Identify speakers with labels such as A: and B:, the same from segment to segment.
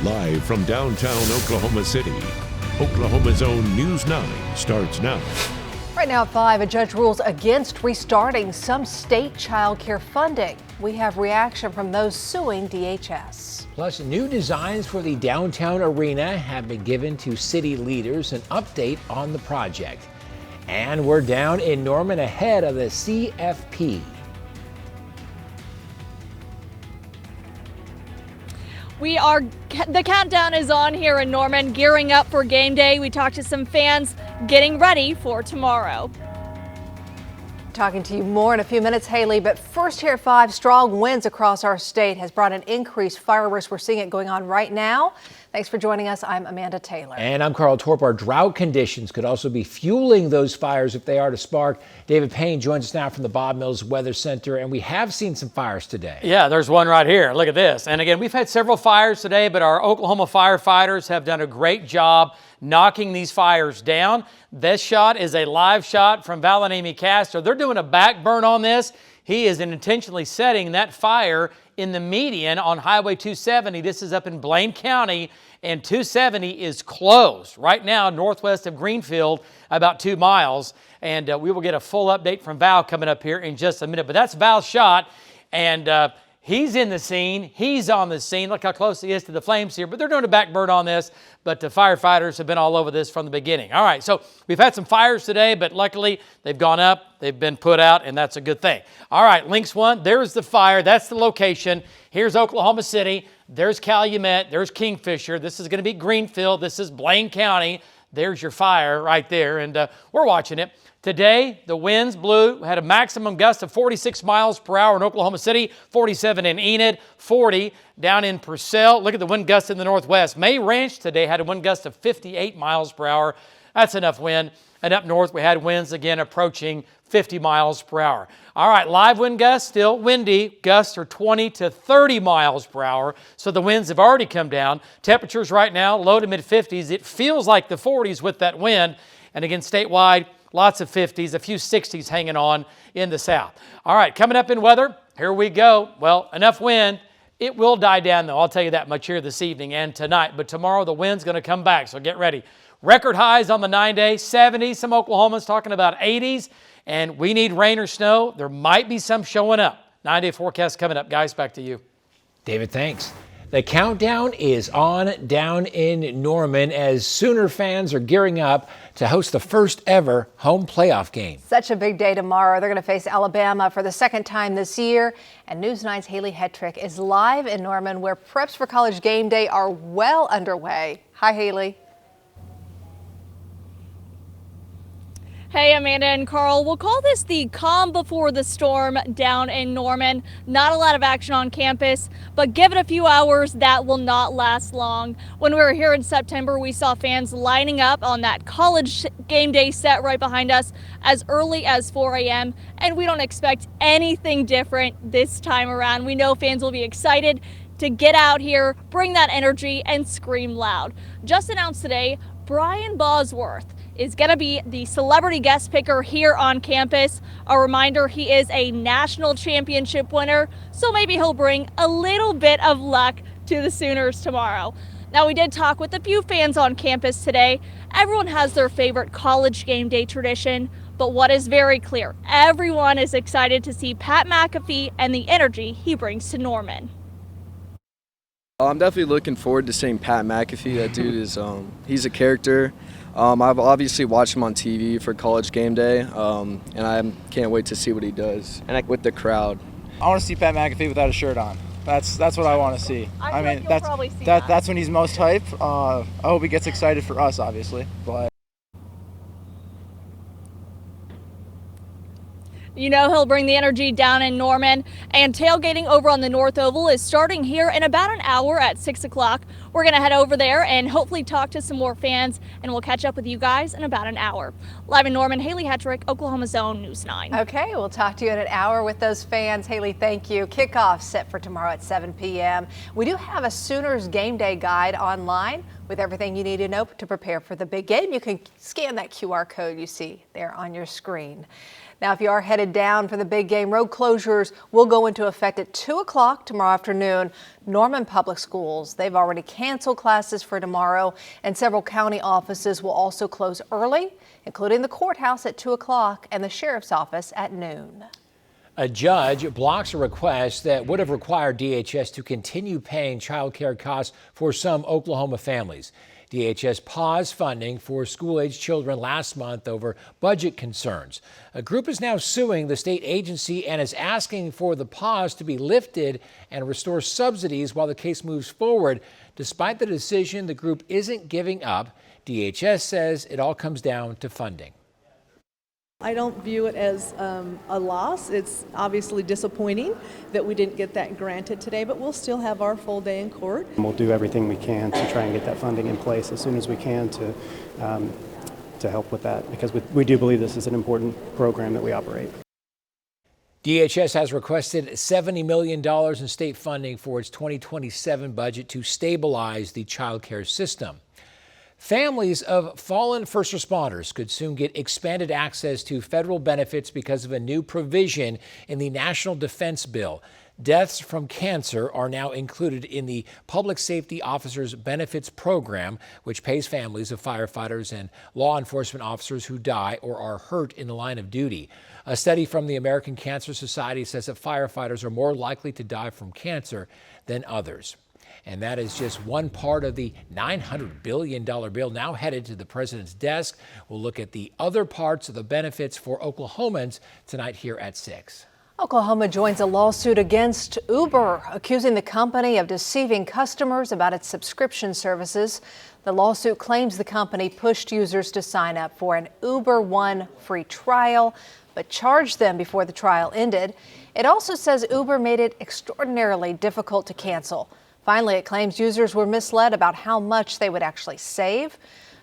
A: Live from downtown Oklahoma City, Oklahoma's own News 9 starts now.
B: Right now at 5, a judge rules against restarting some state child care funding. We have reaction from those suing DHS.
C: Plus, new designs for the downtown arena have been given to city leaders. An update on the project. And we're down in Norman ahead of the CFP.
D: The countdown is on here in Norman, gearing up for game day. We talked to some fans getting ready for tomorrow.
B: Talking to you more in a few minutes, Haley, but first here at 5, strong winds across our state has brought an increased fire risk. We're seeing it going on right now. Thanks for joining us. I'm Amanda Taylor.
C: And I'm Karl Torp. Our drought conditions could also be fueling those fires if they are to spark. David Payne joins us now from the Bob Mills Weather Center, and we have seen some fires today.
E: Yeah, there's one right here. Look at this. And again, we've had several fires today, but our Oklahoma firefighters have done a great job knocking these fires down. This shot is a live shot from Valenimi Castro. They're doing a back burn on this. He is intentionally setting that fire in the median on Highway 270. This is up in Blaine County, and 270 is closed right now northwest of Greenfield, about 2 miles. And we will get a full update from Val coming up here in just a minute. But that's Val's shot, and he's in the scene. He's on the scene. Look how close he is to the flames here. But they're doing a back burn on this. But the firefighters have been all over this from the beginning. All right, so we've had some fires today, but luckily they've gone up. They've been put out, and that's a good thing. All right, Links 1, there's the fire. That's the location. Here's Oklahoma City. There's Calumet. There's Kingfisher. This is going to be Greenfield. This is Blaine County. There's your fire right there, and we're watching it. Today, the winds blew, had a maximum gust of 46 miles per hour in Oklahoma City, 47 in Enid, 40 down in Purcell. Look at the wind gust in the northwest. May Ranch today had a wind gust of 58 miles per hour. That's enough wind. And up north, we had winds again approaching 50 miles per hour. All right, live wind gusts, still windy. Gusts are 20 to 30 miles per hour. So the winds have already come down. Temperatures right now, low to mid 50s. It feels like the 40s with that wind. And again, statewide, lots of 50s, a few 60s hanging on in the south. All right, coming up in weather, here we go. Well, enough wind. It will die down, though. I'll tell you that much here this evening and tonight. But tomorrow, the wind's going to come back, so get ready. Record highs on the 9-day, 70s. Some Oklahomans talking about 80s. And we need rain or snow. There might be some showing up. 9-day forecast coming up. Guys, back to you.
C: David, thanks. The countdown is on down in Norman as Sooner fans are gearing up to host the first ever home playoff game.
B: Such a big day tomorrow. They're going to face Alabama for the second time this year. And News 9's Haley Hetrick is live in Norman, where preps for college game day are well underway. Hi, Haley.
D: Hey, Amanda and Karl. We'll call this the calm before the storm down in Norman. Not a lot of action on campus, but give it a few hours, that will not last long. When we were here in September, we saw fans lining up on that college game day set right behind us as early as 4 a.m. And we don't expect anything different this time around. We know fans will be excited to get out here, bring that energy, and scream loud. Just announced today, Brian Bosworth is going to be the celebrity guest picker here on campus. A reminder, he is a national championship winner, so maybe he'll bring a little bit of luck to the Sooners tomorrow. Now, we did talk with a few fans on campus today. Everyone has their favorite college game day tradition, but what is very clear, everyone is excited to see Pat McAfee and the energy he brings to Norman.
F: I'm definitely looking forward to seeing Pat McAfee. That dude is, he's a character. I've obviously watched him on TV for college game day, and I can't wait to see what he does with the crowd.
G: I want to see Pat McAfee without a shirt on. That's what I want to see.
D: I mean, that's
G: when he's most hype. I hope he gets excited for us, obviously, but.
D: You know he'll bring the energy down in Norman, and tailgating over on the North Oval is starting here in about an hour at 6 o'clock. We're going to head over there and hopefully talk to some more fans, and we'll catch up with you guys in about an hour. Live in Norman, Haley Hetrick, Oklahoma's own News 9.
B: Okay, we'll talk to you in an hour with those fans. Haley, thank you. Kickoff set for tomorrow at 7 p.m. We do have a Sooners game day guide online with everything you need to know to prepare for the big game. You can scan that QR code you see there on your screen. Now, if you are headed down for the big game, road closures will go into effect at 2 o'clock tomorrow afternoon. Norman Public Schools, they've already canceled classes for tomorrow, and several county offices will also close early, including the courthouse at 2 o'clock and the sheriff's office at noon.
C: A judge blocks a request that would have required DHS to continue paying child care costs for some Oklahoma families. DHS paused funding for school-aged children last month over budget concerns. A group is now suing the state agency and is asking for the pause to be lifted and restore subsidies while the case moves forward. Despite the decision, the group isn't giving up. DHS says it all comes down to funding.
H: I don't view it as a loss. It's obviously disappointing that we didn't get that granted today, but we'll still have our full day in court.
I: We'll do everything we can to try and get that funding in place as soon as we can to help with that, because we do believe this is an important program that we operate.
C: DHS has requested $70 million in state funding for its 2027 budget to stabilize the child care system. Families of fallen first responders could soon get expanded access to federal benefits because of a new provision in the National Defense Bill. Deaths from cancer are now included in the Public Safety Officers Benefits Program, which pays families of firefighters and law enforcement officers who die or are hurt in the line of duty. A study from the American Cancer Society says that firefighters are more likely to die from cancer than others. And that is just one part of the $900 billion bill now headed to the president's desk. We'll look at the other parts of the benefits for Oklahomans tonight here at 6.
B: Oklahoma joins a lawsuit against Uber, accusing the company of deceiving customers about its subscription services. The lawsuit claims the company pushed users to sign up for an Uber One free trial, but charged them before the trial ended. It also says Uber made it extraordinarily difficult to cancel. Finally, it claims users were misled about how much they would actually save.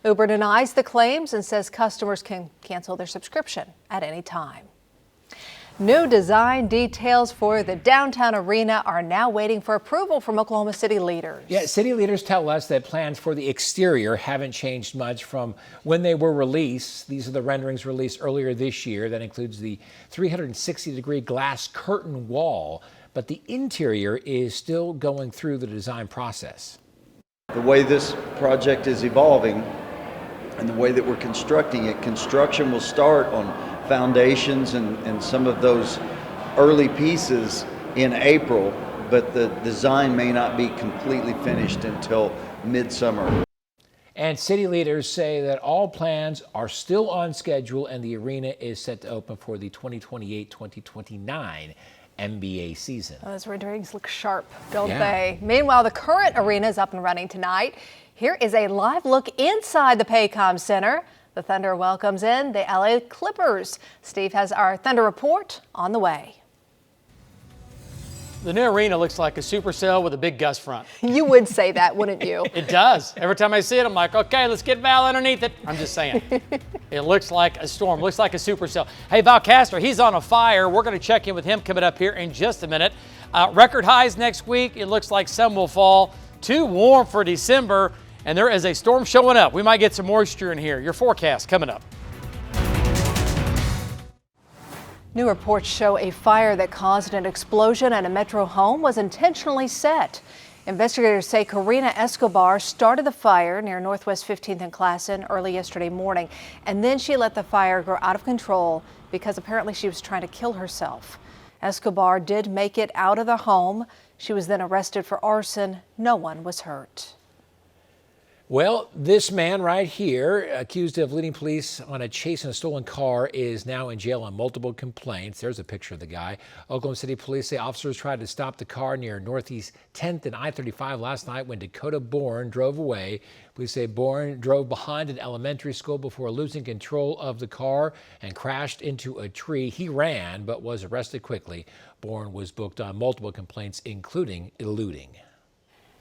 B: Uber denies the claims and says customers can cancel their subscription at any time. New design details for the downtown arena are now waiting for approval from Oklahoma City leaders.
C: Yeah, city leaders tell us that plans for the exterior haven't changed much from when they were released. These are the renderings released earlier this year. That includes the 360-degree glass curtain wall. But the interior is still going through the design process.
J: The way this project is evolving and the way that we're constructing it, construction will start on foundations and some of those early pieces in April, but the design may not be completely finished until midsummer.
C: And city leaders say that all plans are still on schedule and the arena is set to open for the 2028-2029 NBA season.
B: Those renderings look sharp, don't they? Meanwhile, the current arena is up and running tonight. Here is a live look inside the Paycom Center. The Thunder welcomes in the LA Clippers. Steve has our Thunder report on the way.
E: The new arena looks like a supercell with a big gust front.
B: You would say that, wouldn't you?
E: It does. Every time I see it, I'm like, okay, let's get Val underneath it. I'm just saying. It looks like a storm, looks like a supercell. Hey, Val Castor, he's on a fire. We're going to check in with him coming up here in just a minute. Record highs next week. It looks like some will fall. Too warm for December, and there is a storm showing up. We might get some moisture in here. Your forecast coming up.
B: New reports show a fire that caused an explosion at a Metro home was intentionally set. Investigators say Karina Escobar started the fire near Northwest 15th and Classen early yesterday morning, and then she let the fire grow out of control because apparently she was trying to kill herself. Escobar did make it out of the home. She was then arrested for arson. No one was hurt.
C: Well, this man right here, accused of leading police on a chase in a stolen car, is now in jail on multiple complaints. There's a picture of the guy. Oklahoma City police say officers tried to stop the car near Northeast 10th and I-35 last night when Dakota Bourne drove away. Police say Bourne drove behind an elementary school before losing control of the car and crashed into a tree. He ran but was arrested quickly. Bourne was booked on multiple complaints, including eluding.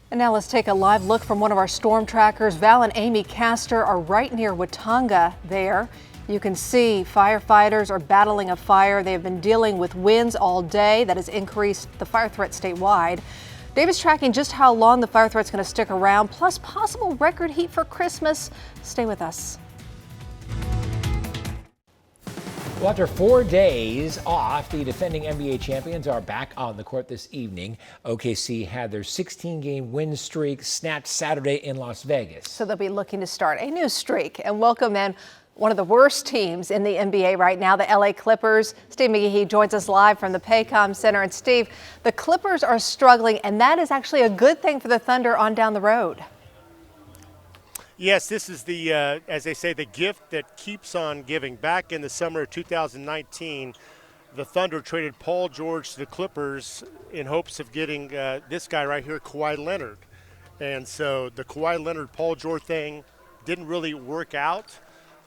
B: And now let's take a live look from one of our storm trackers. Val and Amy Castor are right near Watauga there. You can see firefighters are battling a fire. They have been dealing with winds all day. That has increased the fire threat statewide. David's tracking just how long the fire threat's going to stick around, plus possible record heat for Christmas. Stay with us.
C: Well, after 4 days off, the defending NBA champions are back on the court this evening. OKC had their 16-game win streak snapped Saturday in Las Vegas.
B: So they'll be looking to start a new streak and welcome in one of the worst teams in the NBA right now, the LA Clippers. Steve McGehee joins us live from the Paycom Center. And Steve, the Clippers are struggling, and that is actually a good thing for the Thunder on down the road.
K: Yes, this is the, as they say, the gift that keeps on giving. Back in the summer of 2019, the Thunder traded Paul George to the Clippers in hopes of getting this guy right here, Kawhi Leonard. And so the Kawhi Leonard-Paul George thing didn't really work out.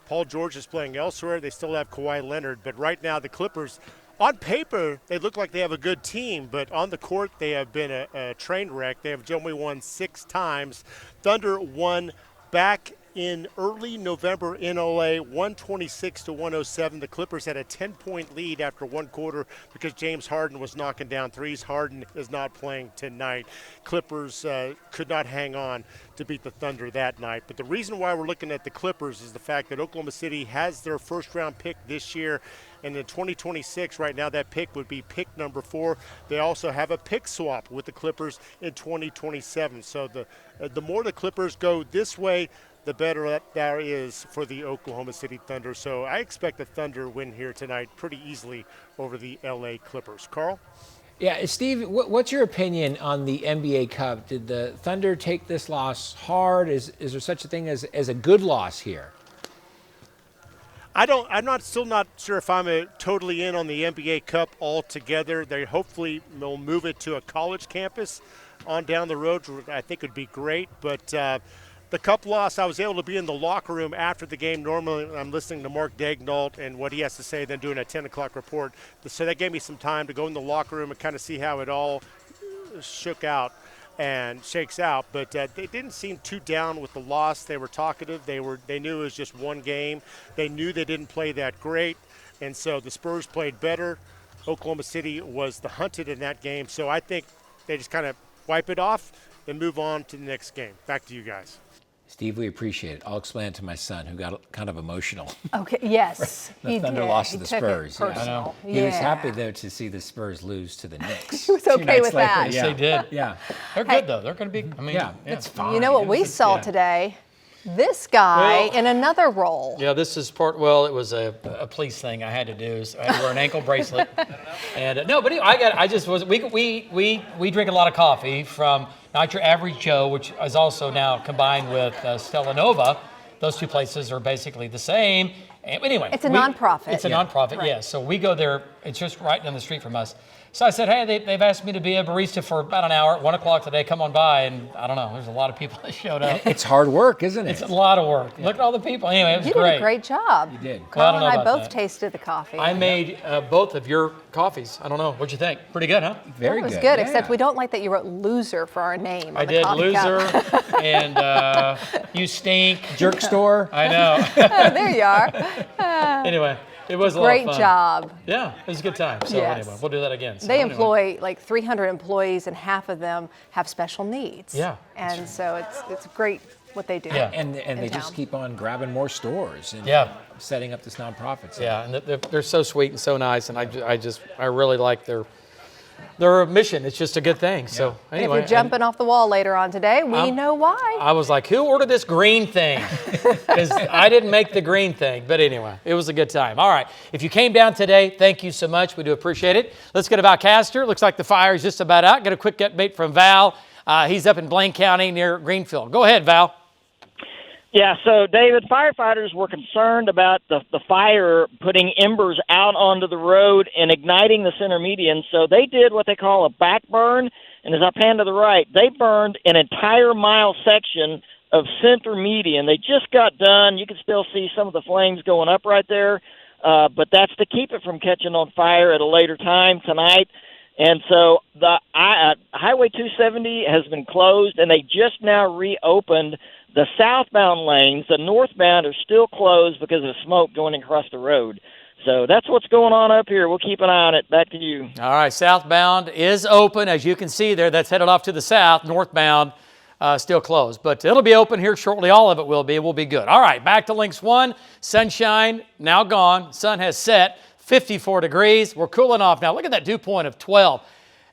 K: Paul George is playing elsewhere. They still have Kawhi Leonard. But right now the Clippers, on paper, they look like they have a good team. But on the court, they have been a train wreck. They have only won 6 times. Thunder won back in early November in LA, 126-107. The Clippers had a 10-point lead after one quarter because James Harden was knocking down threes. Harden is not playing tonight. Clippers could not hang on to beat the Thunder that night. But the reason why we're looking at the Clippers is the fact that Oklahoma City has their first-round pick this year. And in 2026, right now, that pick would be pick number 4. They also have a pick swap with the Clippers in 2027. So the more the Clippers go this way, the better that is for the Oklahoma City Thunder. So I expect the Thunder win here tonight pretty easily over the LA Clippers. Carl?
C: Yeah, Steve, what's your opinion on the NBA Cup? Did the Thunder take this loss hard? Is there such a thing as a good loss here?
K: I'm still not sure if I'm totally in on the NBA Cup altogether. They hopefully will move it to a college campus on down the road, which I think would be great. But the Cup loss, I was able to be in the locker room after the game. Normally I'm listening to Mark Daignault and what he has to say, then doing a 10 o'clock report. So that gave me some time to go in the locker room and kind of see how it all shook out and shakes out. But they didn't seem too down with the loss. They were talkative. They knew it was just one game. They knew they didn't play that great. And so the Spurs played better. Oklahoma City was the hunted in that game. So I think they just kind of wipe it off and move on to the next game. Back to you guys.
C: Steve, we appreciate it. I'll explain it to my son, who got kind of emotional.
B: Okay, yes.
C: The Thunder lost to the Spurs.
B: I know.
C: He was happy, though, to see the Spurs lose to the Knicks.
B: He was okay with that.
E: Yes, they did.
C: Yeah.
E: They're good, though. They're going to be, I mean,
C: it's fine.
B: You know what we saw today? This guy in another role.
E: Yeah, this is it was a police thing I had to do. So I had to wear an ankle bracelet. And no, but we drink a lot of coffee from Not Your Average Joe, which is also now combined with Stella Nova. Those two places are basically the same. And anyway,
B: it's a nonprofit.
E: It's a nonprofit, right. Yes. So we go there. It's just right down the street from us. So I said, hey, they've asked me to be a barista for about an hour at 1 o'clock today. Come on by. And I don't know, there's a lot of people that showed up.
C: It's hard work, isn't it?
E: It's a lot of work. Look at all the people. Anyway, it was great.
B: You did a great job.
C: You did.
B: Carl and I both tasted the coffee.
E: I made both of your coffees. I don't know. What'd you think? Pretty good, huh?
C: Very good.
B: It was good, except we don't like that you wrote loser for our name.
E: I did, loser, and you stink.
C: Jerk store.
E: I know.
B: Oh, there you are.
E: Anyway. It was a lot of fun.
B: Great job.
E: Yeah, it was a good time. So anyway, we'll do that again. So
B: they employ like 300 employees, and half of them have special needs.
E: Yeah.
B: And so it's great what they do.
E: Yeah.
C: And they just keep on grabbing more stores and setting up this nonprofit. So.
E: Yeah, and they're so sweet and so nice, and I really like their mission. It's just a good thing. So anyway,
B: if you're jumping off the wall later on today, we know why.
E: I was like, who ordered this green thing? Because I didn't make the green thing. But anyway, it was a good time. All right. If you came down today, thank you so much. We do appreciate it. Let's get about Castor. Looks like the fire is just about out. Get a quick update from Val. He's up in Blaine County near Greenfield. Go ahead, Val.
L: Yeah, so David, firefighters were concerned about the fire putting embers out onto the road and igniting the center median, so they did what they call a back burn, and as I pan to the right, they burned an entire mile section of center median. They just got done. You can still see some of the flames going up right there, but that's to keep it from catching on fire at a later time tonight. And so the Highway 270 has been closed, and they just now reopened the southbound lanes. The northbound are still closed because of smoke going across the road. So that's what's going on up here. We'll keep an eye on it. Back to you.
E: All right, southbound is open. As you can see there, that's headed off to the south. Northbound still closed. But it'll be open here shortly. All of it will be. We'll be good. All right, back to Links 1. Sunshine now gone. Sun has set. 54 degrees. We're cooling off now. Look at that dew point of 12.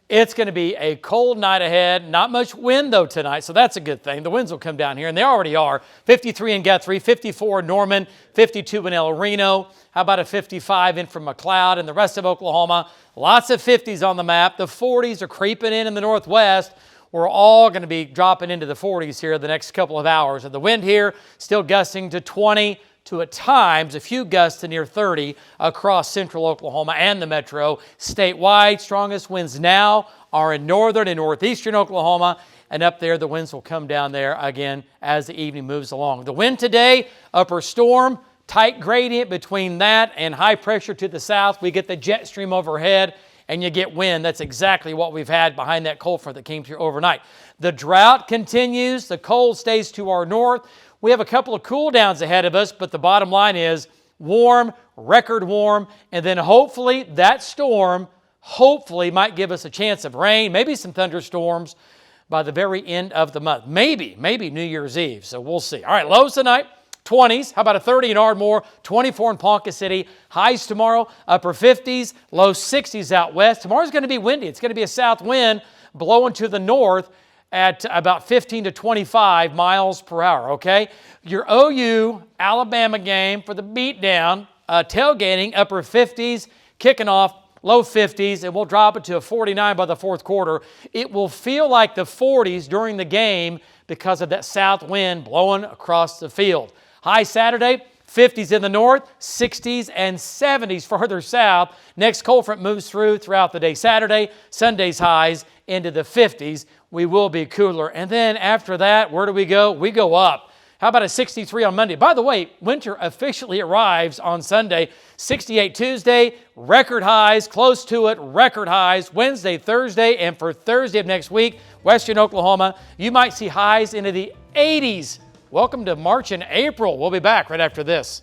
E: It's going to be a cold night ahead. Not much wind, though, tonight, so that's a good thing. The winds will come down here, and they already are. 53 in Guthrie, 54 in Norman, 52 in El Reno. How about a 55 in from McLeod and the rest of Oklahoma? Lots of 50s on the map. The 40s are creeping in the northwest. We're all going to be dropping into the 40s here the next couple of hours. And the wind here still gusting to 20 to at times a few gusts to near 30 across central Oklahoma and the metro. Statewide, strongest winds now are in northern and northeastern Oklahoma, and up there the winds will come down there again as the evening moves along. The wind today, upper storm, tight gradient between that and high pressure to the south. We get the jet stream overhead and you get wind. That's exactly what we've had behind that cold front that came through overnight. The drought continues. The cold stays to our north. We have a couple of cool downs ahead of us, but the bottom line is warm, record warm, and then hopefully that storm might give us a chance of rain, maybe some thunderstorms by the very end of the month. Maybe New Year's Eve, so we'll see. All right, lows tonight, 20s. How about a 30 in Ardmore, 24 in Ponca City. Highs tomorrow, upper 50s, low 60s out west. Tomorrow's going to be windy. It's going to be a south wind blowing to the north at about 15 to 25 miles per hour, okay? Your OU Alabama game for the beatdown, tailgating, upper 50s, kicking off low 50s, and we'll drop it to a 49 by the fourth quarter. It will feel like the 40s during the game because of that south wind blowing across the field. High Saturday, 50s in the north, 60s and 70s further south. Next cold front moves throughout the day Saturday. Sunday's highs into the 50s. We will be cooler. And then after that, where do we go? We go up. How about a 63 on Monday? By the way, winter officially arrives on Sunday. 68 Tuesday, record highs, close to it, record highs. Wednesday, Thursday, and for Thursday of next week, western Oklahoma, you might see highs into the 80s. Welcome to March and April. We'll be back right after this.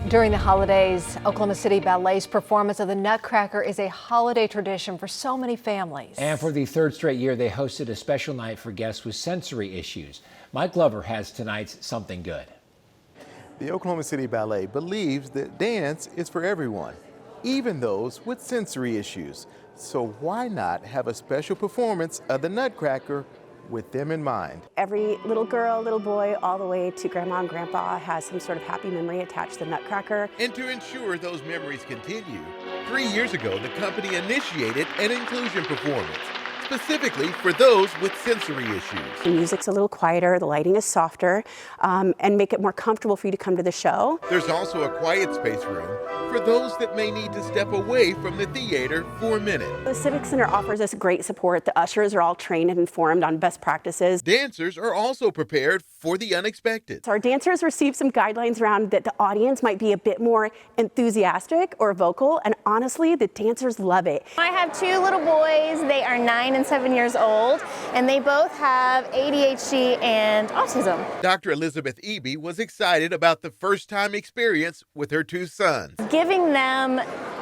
B: During the holidays, Oklahoma City Ballet's performance of the Nutcracker is a holiday tradition for so many families.
C: And for the third straight year, they hosted a special night for guests with sensory issues. Mike Glover has tonight's Something Good.
M: The Oklahoma City Ballet believes that dance is for everyone, even those with sensory issues. So why not have a special performance of the Nutcracker with them in mind?
N: Every little girl, little boy, all the way to grandma and grandpa has some sort of happy memory attached to the Nutcracker.
M: And to ensure those memories continue, 3 years ago, the company initiated an inclusion performance, specifically for those with sensory issues.
N: The music's a little quieter, the lighting is softer, and make it more comfortable for you to come to the show.
M: There's also a quiet space room for those that may need to step away from the theater for a minute.
N: The Civic Center offers us great support. The ushers are all trained and informed on best practices.
M: Dancers are also prepared for the unexpected.
N: So our dancers received some guidelines around that the audience might be a bit more enthusiastic or vocal, and honestly, the dancers love it.
O: I have two little boys. They are 9 and 7 years old, and they both have ADHD and autism.
M: Dr. Elizabeth Eby was excited about the first-time experience with her two sons.
O: Giving them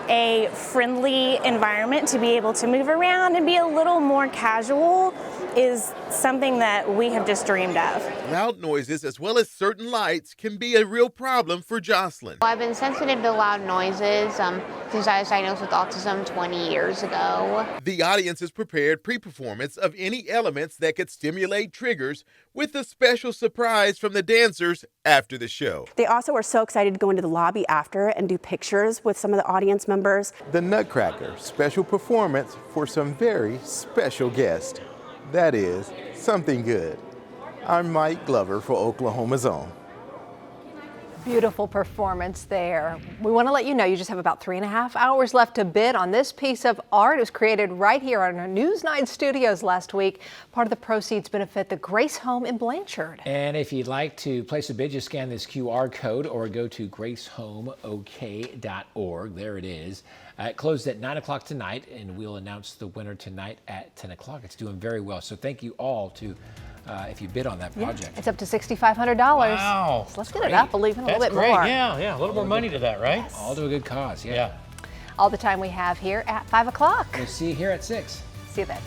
O: a friendly environment to be able to move around and be a little more casual is something that we have just dreamed of.
M: Loud noises as well as certain lights can be a real problem for Jocelyn.
P: I've been sensitive to loud noises since I was diagnosed with autism 20 years ago.
M: The audience is prepared pre-performance of any elements that could stimulate triggers with a special surprise from the dancers after the show.
N: They also are so excited to go into the lobby after and do pictures with some of the audience members.
M: The Nutcracker, special performance for some very special guests. That is Something Good. I'm Mike Glover for Oklahoma's Own.
B: Beautiful performance there. We want to let you know you just have about 3.5 hours left to bid on this piece of art. It was created right here on our News 9 studios last week. Part of the proceeds benefit the Grace Home in Blanchard.
C: And if you'd like to place a bid, just scan this QR code or go to gracehomeok.org. There it is. It closed at 9 o'clock tonight, and we'll announce the winner tonight at 10 o'clock. It's doing very well. So thank you all to if you bid on that project.
B: Yeah, it's up to $6,500.
E: Wow.
B: So let's get it up even a little bit
E: great.
B: more.
E: Yeah, a little more money to that, right?
B: Yes.
C: All to a good cause, yeah.
B: All the time we have here at 5 o'clock.
C: We'll see you here at 6.
B: See you then.